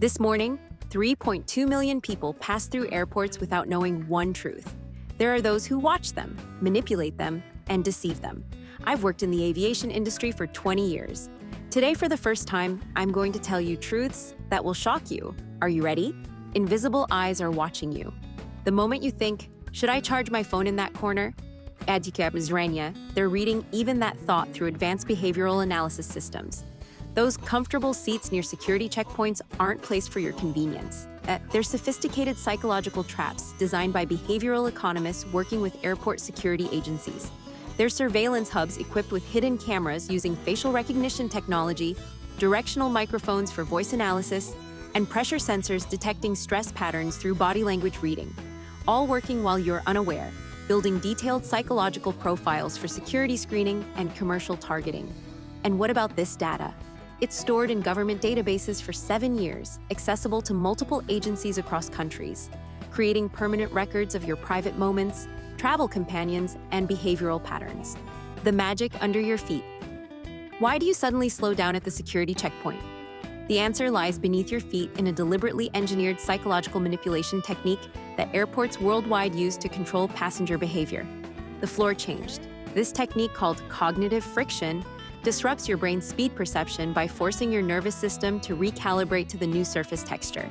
This morning, 3.2 million people pass through airports without knowing one truth. There are those who watch them, manipulate them, and deceive them. I've worked in the aviation industry for 20 years. Today, for the first time, I'm going to tell you truths that will shock you. Are you ready? Invisible eyes are watching you. The moment you think, should I charge my phone in that corner? They're reading even that thought through advanced behavioral analysis systems. Those comfortable seats near security checkpoints aren't placed for your convenience. They're sophisticated psychological traps designed by behavioral economists working with airport security agencies. They're surveillance hubs equipped with hidden cameras using facial recognition technology, directional microphones for voice analysis, and pressure sensors detecting stress patterns through body language reading, all working while you're unaware, building detailed psychological profiles for security screening and commercial targeting. And what about this data? It's stored in government databases for 7 years, accessible to multiple agencies across countries, creating permanent records of your private moments, travel companions, and behavioral patterns. The magic under your feet. Why do you suddenly slow down at the security checkpoint? The answer lies beneath your feet in a deliberately engineered psychological manipulation technique that airports worldwide use to control passenger behavior. The floor changed. This technique, called cognitive friction, disrupts your brain's speed perception by forcing your nervous system to recalibrate to the new surface texture.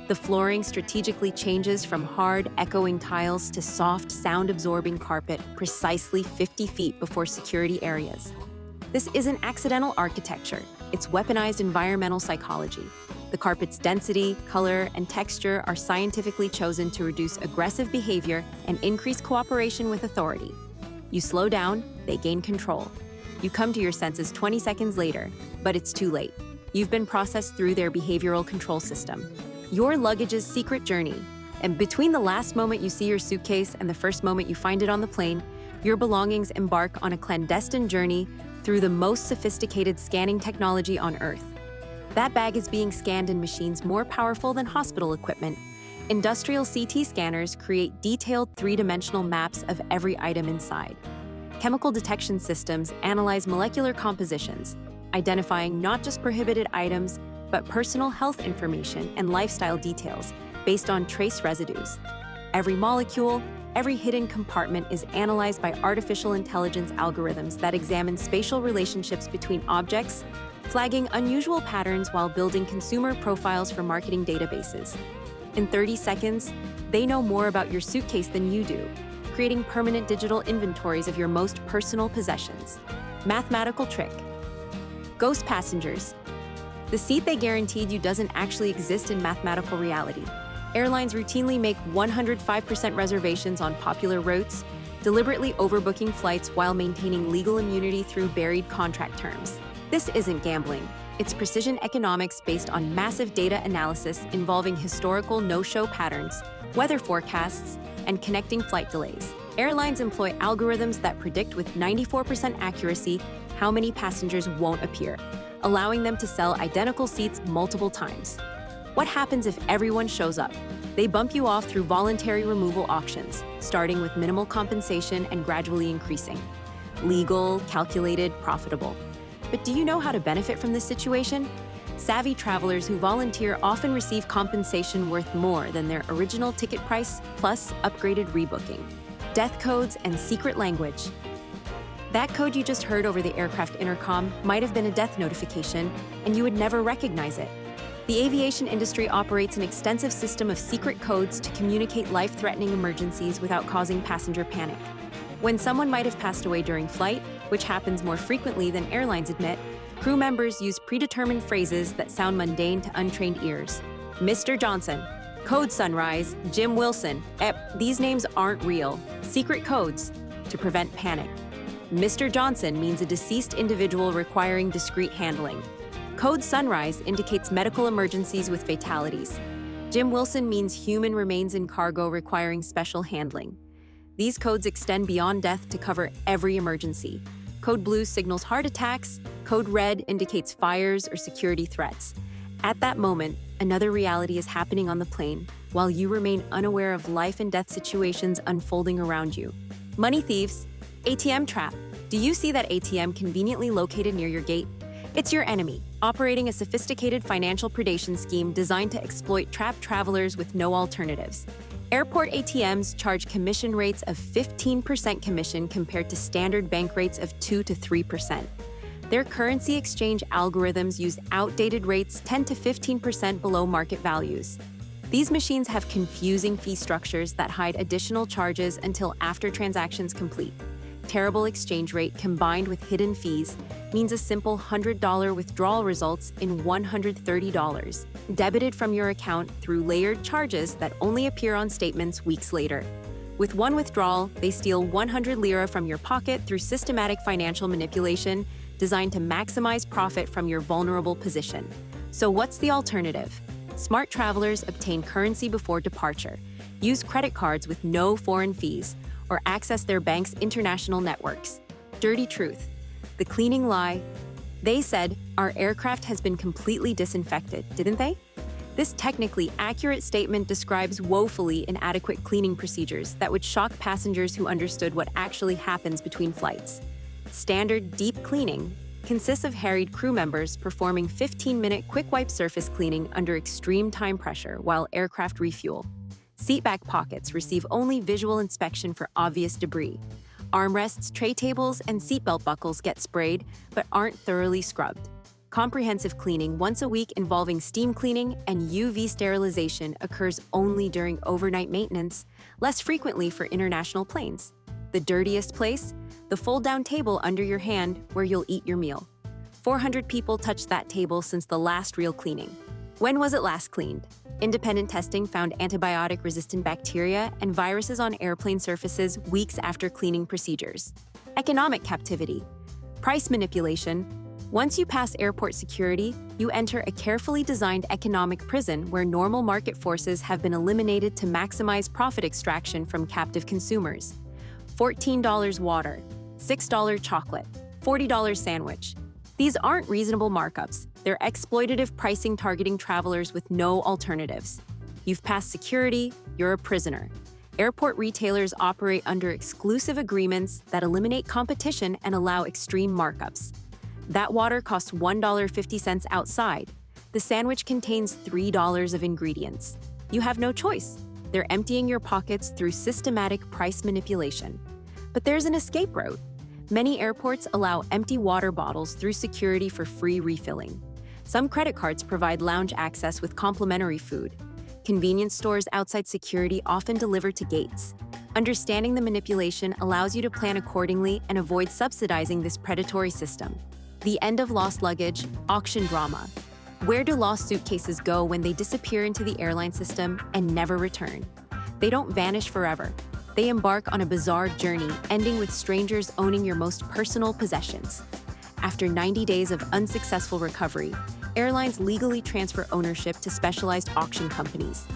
The flooring strategically changes from hard, echoing tiles to soft, sound-absorbing carpet precisely 50 feet before security areas. This isn't accidental architecture, it's weaponized environmental psychology. The carpet's density, color, and texture are scientifically chosen to reduce aggressive behavior and increase cooperation with authority. You slow down, they gain control. You come to your senses 20 seconds later, but it's too late. You've been processed through their behavioral control system. Your luggage's secret journey. And between the last moment you see your suitcase and the first moment you find it on the plane, your belongings embark on a clandestine journey through the most sophisticated scanning technology on Earth. That bag is being scanned in machines more powerful than hospital equipment. Industrial CT scanners create detailed three-dimensional maps of every item inside. Chemical detection systems analyze molecular compositions, identifying not just prohibited items, but personal health information and lifestyle details based on trace residues. Every molecule, every hidden compartment is analyzed by artificial intelligence algorithms that examine spatial relationships between objects, flagging unusual patterns while building consumer profiles for marketing databases. In 30 seconds, they know more about your suitcase than you do, creating permanent digital inventories of your most personal possessions. Mathematical trick. Ghost passengers. The seat they guaranteed you doesn't actually exist in mathematical reality. Airlines routinely make 105% reservations on popular routes, deliberately overbooking flights while maintaining legal immunity through buried contract terms. This isn't gambling. It's precision economics based on massive data analysis involving historical no-show patterns, weather forecasts, and connecting flight delays. Airlines employ algorithms that predict with 94% accuracy how many passengers won't appear, allowing them to sell identical seats multiple times. What happens if everyone shows up? They bump you off through voluntary removal auctions, starting with minimal compensation and gradually increasing. Legal, calculated, profitable. But do you know how to benefit from this situation? Savvy travelers who volunteer often receive compensation worth more than their original ticket price, plus upgraded rebooking. Death codes and secret language. That code you just heard over the aircraft intercom might have been a death notification, and you would never recognize it. The aviation industry operates an extensive system of secret codes to communicate life-threatening emergencies without causing passenger panic. When someone might have passed away during flight, which happens more frequently than airlines admit, crew members use predetermined phrases that sound mundane to untrained ears. Mr. Johnson, Code Sunrise, Jim Wilson. These names aren't real. Secret codes to prevent panic. Mr. Johnson means a deceased individual requiring discreet handling. Code Sunrise indicates medical emergencies with fatalities. Jim Wilson means human remains in cargo requiring special handling. These codes extend beyond death to cover every emergency. Code Blue signals heart attacks. Code Red indicates fires or security threats. At that moment, another reality is happening on the plane, while you remain unaware of life and death situations unfolding around you. Money thieves. ATM trap. Do you see that ATM conveniently located near your gate? It's your enemy. operating a sophisticated financial predation scheme designed to exploit trapped travelers with no alternatives. Airport ATMs charge commission rates of 15% commission compared to standard bank rates of 2 to 3%. Their currency exchange algorithms use outdated rates 10 to 15% below market values. These machines have confusing fee structures that hide additional charges until after transactions complete. Terrible exchange rate combined with hidden fees means a simple $100 withdrawal results in $130, debited from your account through layered charges that only appear on statements weeks later. With one withdrawal, they steal 100 lira from your pocket through systematic financial manipulation designed to maximize profit from your vulnerable position. So what's the alternative? Smart travelers obtain currency before departure, use credit cards with no foreign fees, or access their bank's international networks. Dirty truth. The cleaning lie. They said, our aircraft has been completely disinfected, didn't they? This technically accurate statement describes woefully inadequate cleaning procedures that would shock passengers who understood what actually happens between flights. Standard deep cleaning consists of harried crew members performing 15-minute quick wipe surface cleaning under extreme time pressure while aircraft refuel. Seatback pockets receive only visual inspection for obvious debris. Armrests, tray tables, and seatbelt buckles get sprayed but aren't thoroughly scrubbed. Comprehensive cleaning once a week involving steam cleaning and UV sterilization occurs only during overnight maintenance, less frequently for international planes. The dirtiest place? The fold-down table under your hand where you'll eat your meal. 400 people touched that table since the last real cleaning. When was it last cleaned? Independent testing found antibiotic-resistant bacteria and viruses on airplane surfaces weeks after cleaning procedures. Economic captivity. Price manipulation. Once you pass airport security, you enter a carefully designed economic prison where normal market forces have been eliminated to maximize profit extraction from captive consumers. $14 water, $6 chocolate, $40 sandwich. These aren't reasonable markups. They're exploitative pricing targeting travelers with no alternatives. You've passed security, you're a prisoner. Airport retailers operate under exclusive agreements that eliminate competition and allow extreme markups. That water costs $1.50 outside. The sandwich contains $3 of ingredients. You have no choice. They're emptying your pockets through systematic price manipulation. But there's an escape route. Many airports allow empty water bottles through security for free refilling. Some credit cards provide lounge access with complimentary food. Convenience stores outside security often deliver to gates. Understanding the manipulation allows you to plan accordingly and avoid subsidizing this predatory system. The end of lost luggage, auction drama. Where do lost suitcases go when they disappear into the airline system and never return? They don't vanish forever. They embark on a bizarre journey, ending with strangers owning your most personal possessions. After 90 days of unsuccessful recovery, airlines legally transfer ownership to specialized auction companies.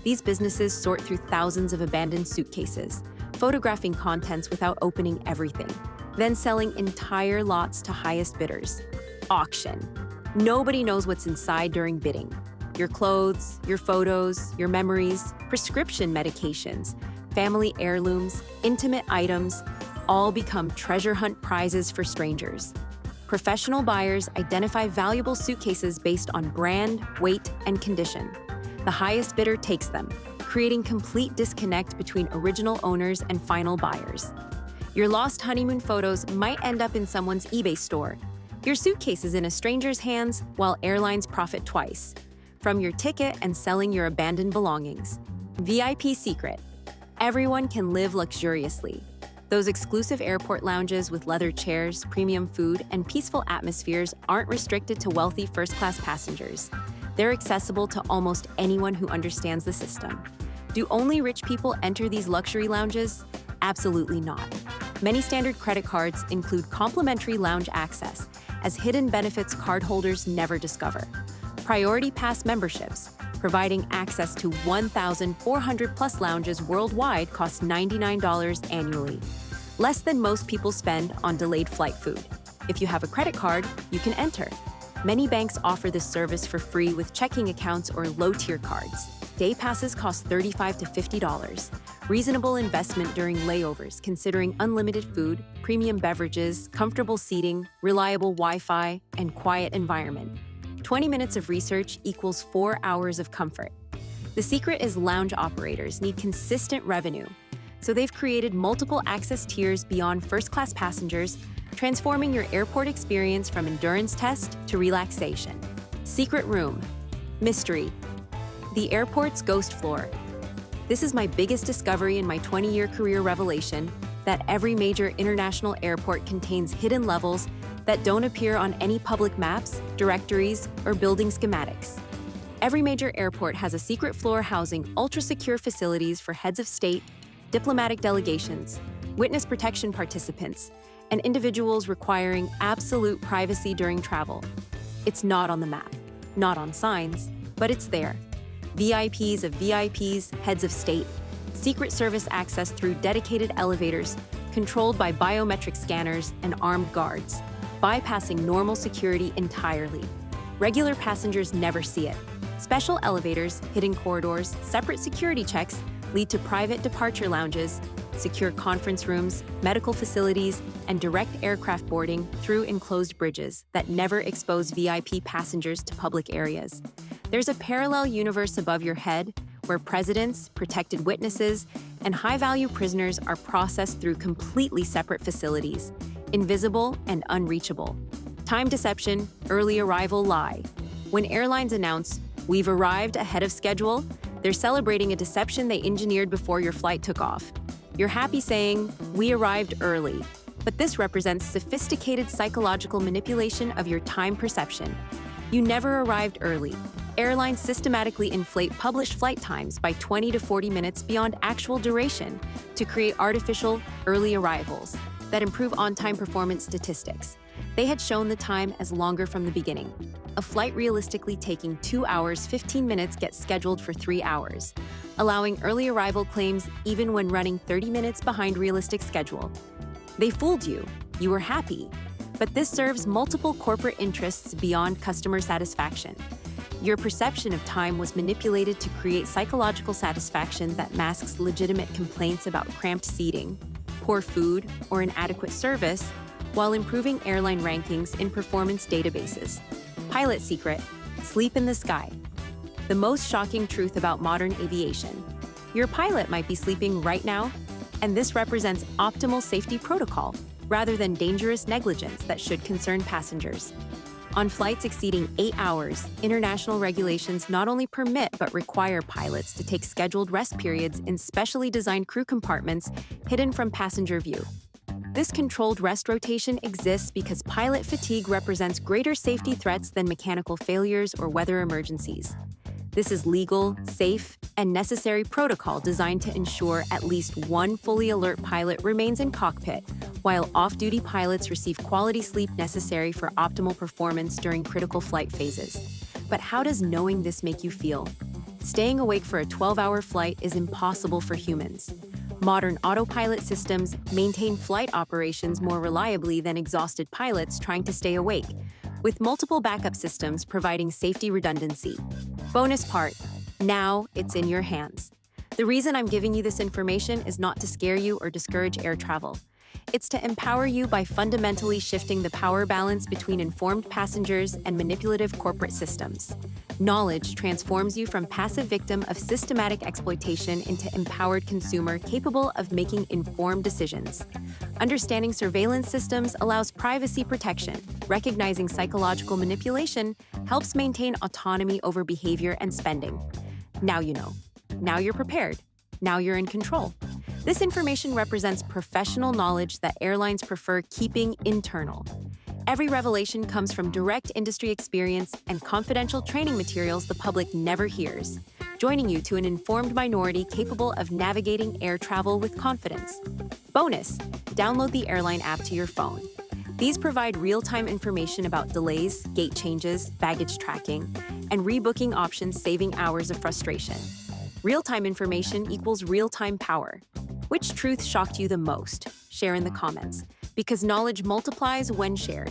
These businesses sort through thousands of abandoned suitcases, photographing contents without opening everything, then selling entire lots to highest bidders. Auction. Nobody knows what's inside during bidding. Your clothes, your photos, your memories, prescription medications, family heirlooms, intimate items, all become treasure hunt prizes for strangers. Professional buyers identify valuable suitcases based on brand, weight, and condition. The highest bidder takes them, creating complete disconnect between original owners and final buyers. Your lost honeymoon photos might end up in someone's eBay store. Your suitcase is in a stranger's hands while airlines profit twice, from your ticket and selling your abandoned belongings. VIP secret. Everyone can live luxuriously. Those exclusive airport lounges with leather chairs, premium food, and peaceful atmospheres aren't restricted to wealthy first-class passengers. They're accessible to almost anyone who understands the system. Do only rich people enter these luxury lounges? Absolutely not. Many standard credit cards include complimentary lounge access, as hidden benefits cardholders never discover. Priority Pass memberships, providing access to 1,400 plus lounges worldwide, costs $99 annually, less than most people spend on delayed flight food. If you have a credit card, you can enter. Many banks offer this service for free with checking accounts or low-tier cards. Day passes cost $35 to $50. Reasonable investment during layovers, considering unlimited food, premium beverages, comfortable seating, reliable Wi-Fi, and quiet environment. 20 minutes of research equals 4 hours of comfort. The secret is lounge operators need consistent revenue, so they've created multiple access tiers beyond first-class passengers, transforming your airport experience from endurance test to relaxation. Secret room. Mystery. The airport's ghost floor. This is my biggest discovery in my 20-year career revelation that every major international airport contains hidden levels that don't appear on any public maps, directories, or building schematics. Every major airport has a secret floor housing ultra-secure facilities for heads of state, diplomatic delegations, witness protection participants, and individuals requiring absolute privacy during travel. It's not on the map, not on signs, but it's there. VIPs of VIPs, heads of state, Secret Service access through dedicated elevators, controlled by biometric scanners and armed guards, bypassing normal security entirely. Regular passengers never see it. Special elevators, hidden corridors, separate security checks lead to private departure lounges, secure conference rooms, medical facilities, and direct aircraft boarding through enclosed bridges that never expose VIP passengers to public areas. There's a parallel universe above your head where presidents, protected witnesses, and high-value prisoners are processed through completely separate facilities, invisible and unreachable. Time deception, early arrival lie. When airlines announce, "We've arrived ahead of schedule," they're celebrating a deception they engineered before your flight took off. You're happy saying, "We arrived early," but this represents sophisticated psychological manipulation of your time perception. You never arrived early. Airlines systematically inflate published flight times by 20 to 40 minutes beyond actual duration to create artificial early arrivals that improve on-time performance statistics. They had shown the time as longer from the beginning. A flight realistically taking 2 hours, 15 minutes gets scheduled for 3 hours, allowing early arrival claims even when running 30 minutes behind realistic schedule. They fooled you. You were happy. But this serves multiple corporate interests beyond customer satisfaction. Your perception of time was manipulated to create psychological satisfaction that masks legitimate complaints about cramped seating, poor food, or inadequate service, while improving airline rankings in performance databases. Pilot secret: sleep in the sky. The most shocking truth about modern aviation. Your pilot might be sleeping right now, and this represents optimal safety protocol rather than dangerous negligence that should concern passengers. On flights exceeding 8 hours, international regulations not only permit but require pilots to take scheduled rest periods in specially designed crew compartments hidden from passenger view. This controlled rest rotation exists because pilot fatigue represents greater safety threats than mechanical failures or weather emergencies. This is legal, safe, and necessary protocol designed to ensure at least one fully alert pilot remains in cockpit, while off-duty pilots receive quality sleep necessary for optimal performance during critical flight phases. But how does knowing this make you feel? Staying awake for a 12-hour flight is impossible for humans. Modern autopilot systems maintain flight operations more reliably than exhausted pilots trying to stay awake, with multiple backup systems providing safety redundancy. Bonus part: now it's in your hands. The reason I'm giving you this information is not to scare you or discourage air travel. It's to empower you by fundamentally shifting the power balance between informed passengers and manipulative corporate systems. Knowledge transforms you from passive victim of systematic exploitation into empowered consumer capable of making informed decisions. Understanding surveillance systems allows privacy protection. Recognizing psychological manipulation helps maintain autonomy over behavior and spending. Now you know. Now you're prepared. Now you're in control. This information represents professional knowledge that airlines prefer keeping internal. Every revelation comes from direct industry experience and confidential training materials the public never hears, joining you to an informed minority capable of navigating air travel with confidence. Bonus: download the airline app to your phone. These provide real-time information about delays, gate changes, baggage tracking, and rebooking options, saving hours of frustration. Real-time information equals real-time power. Which truth shocked you the most? Share in the comments, because knowledge multiplies when shared.